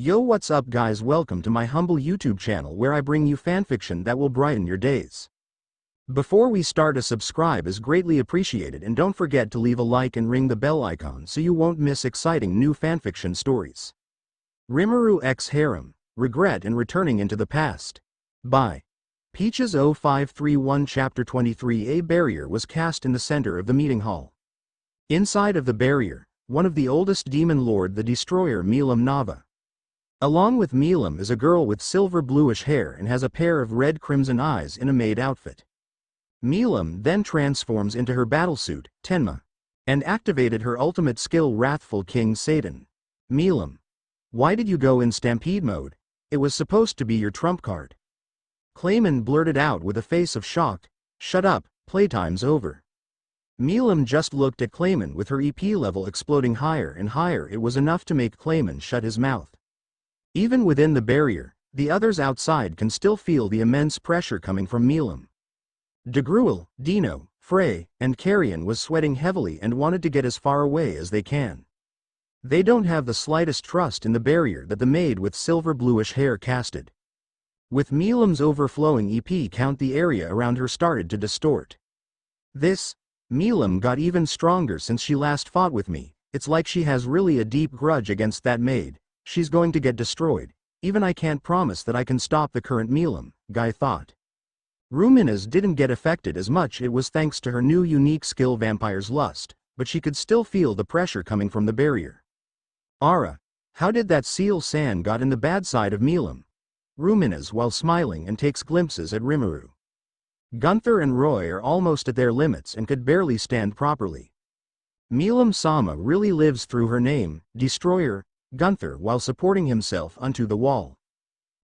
Yo, what's up guys, welcome to my humble YouTube channel where I bring you fanfiction that will brighten your days. Before we start, a subscribe is greatly appreciated, and don't forget to leave a like and ring the bell icon so you won't miss exciting new fanfiction stories. Rimuru X Harem, Regret and Returning into the Past. By peaches0531. Chapter 23. A barrier was cast in the center of the meeting hall. Inside of the barrier, one of the oldest demon lord, the destroyer Milim Nava. Along with Milim is a girl with silver bluish hair and has a pair of red crimson eyes in a maid outfit. Milim then transforms into her battlesuit, Tenma, and activated her ultimate skill, Wrathful King Satan. Milim, why did you go in stampede mode? It was supposed to be your trump card. Clayman blurted out with a face of shock. Shut up, playtime's over. Milim just looked at Clayman with her EP level exploding higher and higher. It was enough to make Clayman shut his mouth. Even within the barrier, the others outside can still feel the immense pressure coming from Milim. DeGruel, Dino, Frey, and Carrion was sweating heavily and wanted to get as far away as they can. They don't have the slightest trust in the barrier that the maid with silver bluish hair casted. With Milim's overflowing EP count, the area around her started to distort. Milim got even stronger since she last fought with me. It's like she has really a deep grudge against that maid. She's going to get destroyed. Even I can't promise that I can stop the current Milim, Guy thought. Rumina's didn't get affected as much. It was thanks to her new unique skill, Vampire's Lust, but she could still feel the pressure coming from the barrier. Ara, how did that seal San got in the bad side of Milim? Rumina's while smiling and takes glimpses at Rimuru. Gunther and Roy are almost at their limits and could barely stand properly. Milim Sama really lives through her name, Destroyer, Gunther, while supporting himself onto the wall.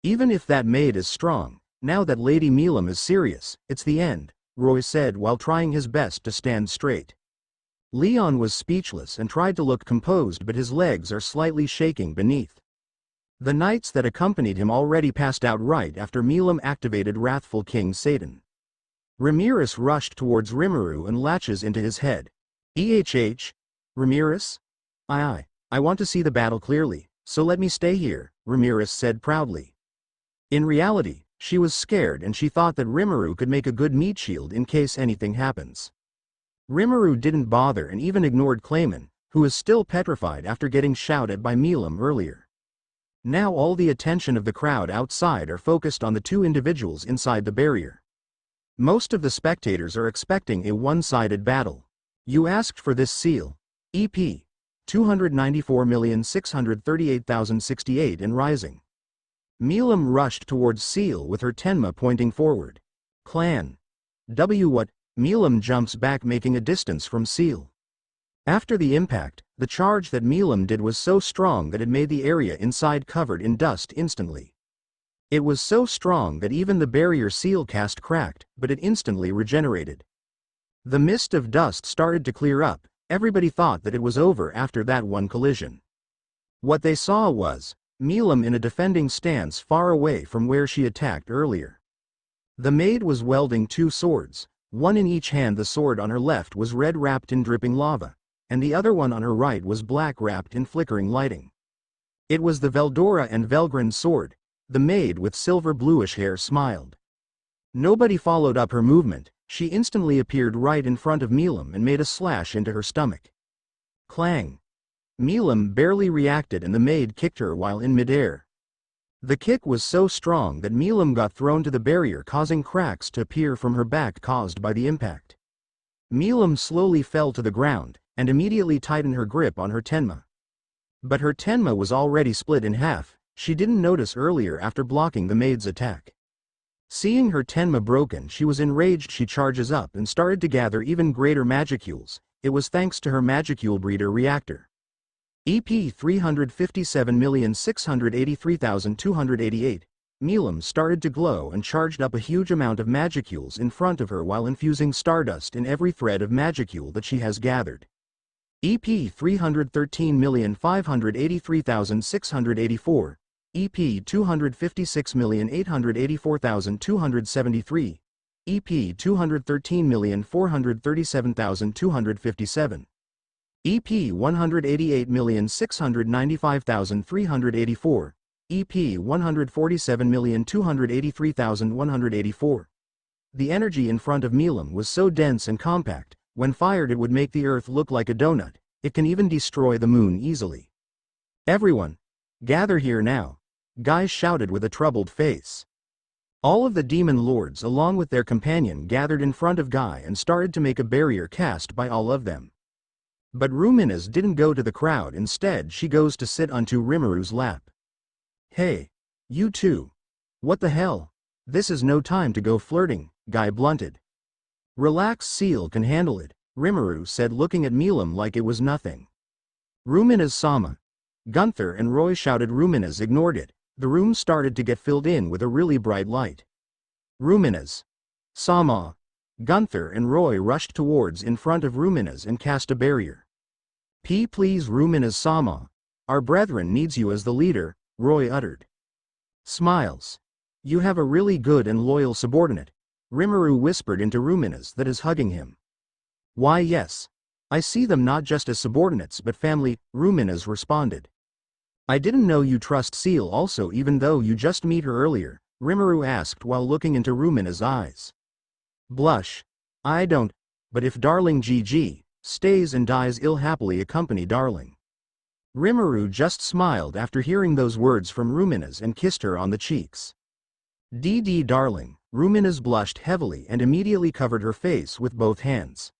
Even if that maid is strong, now that Lady Milim is serious, it's the end, Roy said while trying his best to stand straight. Leon was speechless and tried to look composed, but his legs are slightly shaking beneath. The knights that accompanied him already passed out right after Milim activated Wrathful King Satan. Ramirez rushed towards Rimuru and latches into his head. Ramirez? I want to see the battle clearly, so let me stay here, Ramirez said proudly. In reality, she was scared and she thought that Rimuru could make a good meat shield in case anything happens. Rimuru didn't bother and even ignored Clayman, who is still petrified after getting shouted at by Milim earlier. Now all the attention of the crowd outside are focused on the two individuals inside the barrier. Most of the spectators are expecting a one-sided battle. You asked for this seal. EP 294,638,068 and rising. Milim rushed towards Seal with her Tenma pointing forward. Clan. What? Milim jumps back, making a distance from Seal. After the impact, the charge that Milim did was so strong that it made the area inside covered in dust instantly. It was so strong that even the barrier Seal cast cracked, but it instantly regenerated. The mist of dust started to clear up. Everybody thought that it was over after that one collision. What they saw was Milim in a defending stance far away from where she attacked earlier. The maid was welding two swords, one in each hand. The sword on her left was red wrapped in dripping lava, and the other one on her right was black wrapped in flickering lighting. It was the Veldora and Velgrin sword. The maid with silver bluish hair smiled. Nobody followed up her movement. She instantly appeared right in front of Milim and made a slash into her stomach. Clang! Milim barely reacted and the maid kicked her while in midair. The kick was so strong that Milim got thrown to the barrier, causing cracks to appear from her back caused by the impact. Milim slowly fell to the ground and immediately tightened her grip on her Tenma. But her Tenma was already split in half. She didn't notice earlier after blocking the maid's attack. Seeing her Tenma broken, she was enraged. She charges up and started to gather even greater magicules. It was thanks to her magicule breeder reactor. EP 357,683,288. Milim started to glow and charged up a huge amount of magicules in front of her while infusing stardust in every thread of magicule that she has gathered. EP 313,583,684. EP 256,884,273, EP 213,437,257, EP 188,695,384, EP 147,283,184. The energy in front of milim was so dense and compact, when fired it would make the earth look like a donut. It can even destroy the moon easily. Everyone, gather here now, Guy shouted with a troubled face. All of the demon lords along with their companion gathered in front of Guy and started to make a barrier cast by all of them. But Ruminas didn't go to the crowd, instead she goes to sit onto Rimuru's lap. Hey, you two. What the hell? This is no time to go flirting, Guy blunted. Relax, Seal can handle it, Rimuru said, looking at milim like it was nothing. Ruminas Sama. Gunther and Roy shouted. Ruminas ignored it. The room started to get filled in with a really bright light. Ruminas Sama. Gunther and Roy rushed towards in front of Ruminas and cast a barrier. Please Ruminas Sama. Our brethren needs you as the leader, Roy uttered. Smiles. You have a really good and loyal subordinate, Rimuru whispered into Ruminas that is hugging him. Why yes. I see them not just as subordinates but family, Ruminas responded. I didn't know you trust Seal also even though you just meet her earlier, Rimuru asked while looking into Ruminas' eyes. Blush. I don't, but if darling GG stays and dies ill happily accompany darling. Rimuru just smiled after hearing those words from Ruminas and kissed her on the cheeks. DD darling, Ruminas blushed heavily and immediately covered her face with both hands.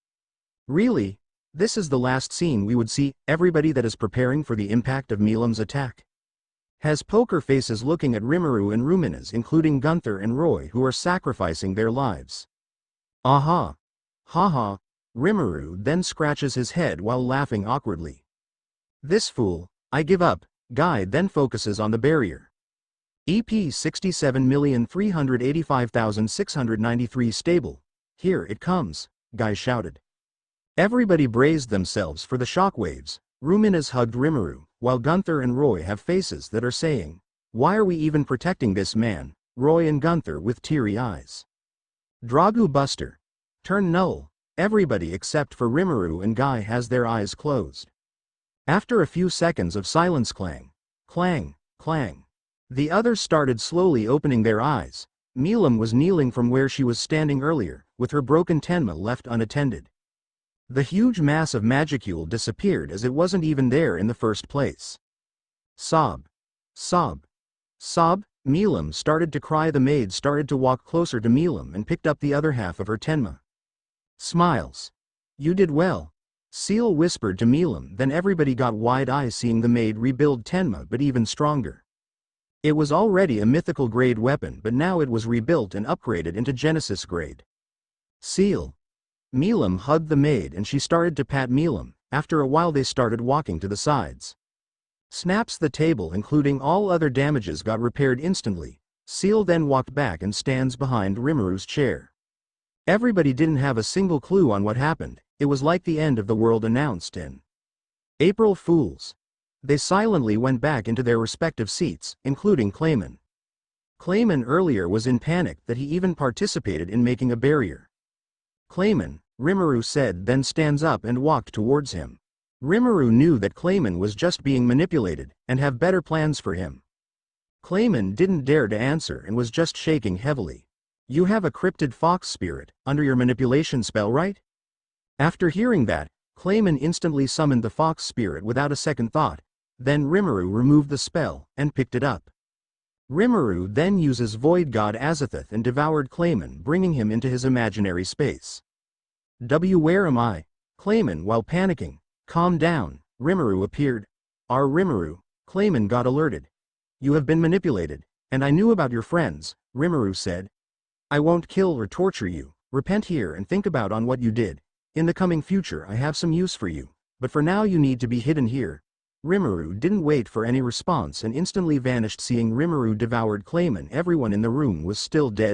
Really? This is the last scene we would see, everybody that is preparing for the impact of milim's attack. Has poker faces looking at Rimuru and Ruminas including Gunther and Roy who are sacrificing their lives. Aha. Haha. Rimuru then scratches his head while laughing awkwardly. This fool, I give up, Guy then focuses on the barrier. EP 67,385,693 stable. Here it comes, Guy shouted. Everybody braced themselves for the shockwaves. Ruminas hugged Rimuru, while Gunther and Roy have faces that are saying, why are we even protecting this man? Roy and Gunther with teary eyes. Dragu Buster. Turn null. Everybody except for Rimuru and Guy has their eyes closed. After a few seconds of silence, clang, clang, clang. The others started slowly opening their eyes. Milim was kneeling from where she was standing earlier, with her broken tenma left unattended. The huge mass of magicule disappeared as it wasn't even there in the first place. Sob. Sob. Sob. Milim started to cry. The maid started to walk closer to Milim and picked up the other half of her tenma. Smiles. You did well. Seal whispered to Milim. Then everybody got wide eyes seeing the maid rebuild tenma but even stronger. It was already a mythical grade weapon but now it was rebuilt and upgraded into Genesis grade. Seal. Milim hugged the maid and she started to pat Milim. After a while they started walking to the sides. Snaps. The table including all other damages got repaired instantly. Seal then walked back and stands behind Rimuru's chair. Everybody didn't have a single clue on what happened. It was like the end of the world announced in April Fools. They silently went back into their respective seats, including Clayman. Clayman earlier was in panic that he even participated in making a barrier. Clayman, Rimuru said, then stands up and walked towards him. Rimuru knew that Clayman was just being manipulated, and have better plans for him. Clayman didn't dare to answer and was just shaking heavily. You have a cryptid fox spirit, under your manipulation spell, right? After hearing that, Clayman instantly summoned the fox spirit without a second thought. Then Rimuru removed the spell, and picked it up. Rimuru then uses Void God Azathoth and devoured Clayman, bringing him into his imaginary space. Where am I? Clayman, while panicking. Calm down. Rimuru appeared. Rimuru. Clayman got alerted. You have been manipulated, and I knew about your friends, Rimuru said. I won't kill or torture you. Repent here and think about on what you did. In the coming future I have some use for you, but for now you need to be hidden here. Rimuru didn't wait for any response and instantly vanished. Seeing Rimuru devoured Clayman, everyone in the room was still dead.